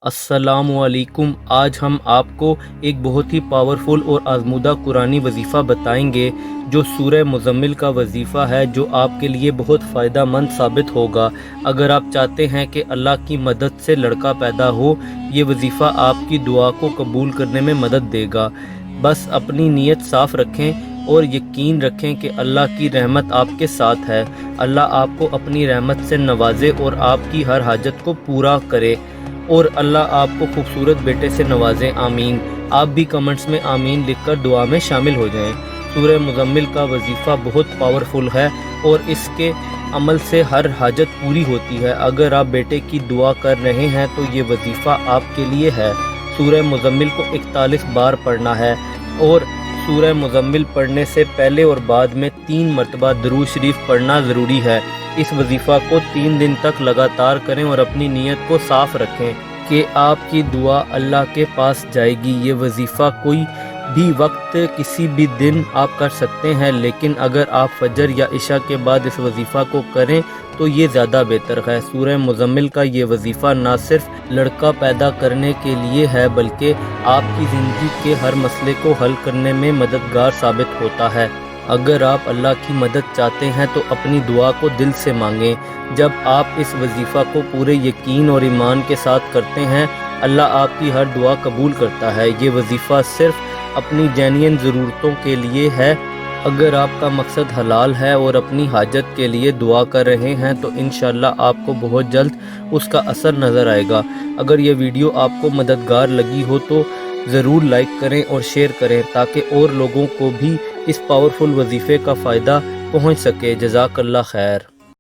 अस्सलामु अलैकुम। आज हम आपको एक बहुत ही पावरफुल और आज़मूदा कुरानी वजीफ़ा बताएंगे जो सूरह मुज़म्मिल का वजीफ़ा है, जो आपके लिए बहुत फ़ायदा मंद साबित होगा। अगर आप चाहते हैं कि अल्लाह की मदद से लड़का पैदा हो, ये वजीफ़ा आपकी दुआ को कबूल करने में मदद देगा। बस अपनी नीयत साफ़ रखें और यकीन रखें कि अल्लाह की रहमत आपके साथ है। अल्लाह आपको अपनी रहमत से नवाजे और आपकी हर हाजत को पूरा करे और अल्लाह आपको खूबसूरत बेटे से नवाजे। आमीन। आप भी कमेंट्स में आमीन लिखकर दुआ में शामिल हो जाएं। सूरह मुज़म्मिल का वजीफ़ा बहुत पावरफुल है और इसके अमल से हर हाजत पूरी होती है। अगर आप बेटे की दुआ कर रहे हैं तो ये वजीफ़ा आपके लिए है। सूरह मुज़म्मिल को 41 बार पढ़ना है और सूरह मुज़म्मिल पढ़ने से पहले और बाद में 3 मरतबा दरूद शरीफ पढ़ना ज़रूरी है। इस वजीफ़ा को 3 दिन तक लगातार करें और अपनी नीयत को साफ़ रखें कि आपकी दुआ अल्लाह के पास जाएगी। ये वजीफ़ा कोई भी वक्त किसी भी दिन आप कर सकते हैं, लेकिन अगर आप फजर या इशा के बाद इस वजीफ़ा को करें तो ये ज़्यादा बेहतर है। सूरह मुज़म्मिल का ये वजीफ़ा ना सिर्फ लड़का पैदा करने के लिए है, बल्कि आपकी ज़िंदगी के हर मसले को हल करने में मददगार साबित होता है। अगर आप अल्लाह की मदद चाहते हैं तो अपनी दुआ को दिल से मांगें। जब आप इस वजीफ़ा को पूरे यकीन और ईमान के साथ करते हैं, अल्लाह आपकी हर दुआ कबूल करता है। ये वजीफ़ा सिर्फ अपनी जेन्युइन ज़रूरतों के लिए है। अगर आपका मकसद हलाल है और अपनी हाजत के लिए दुआ कर रहे हैं तो इंशाअल्लाह आपको बहुत जल्द उसका असर नज़र आएगा। अगर ये वीडियो आपको मददगार लगी हो तो ज़रूर लाइक करें और शेयर करें ताकि और लोगों को भी इस पावरफुल वजीफ़े का फ़ायदा पहुँच सके। जज़ाकल्लाह खैर।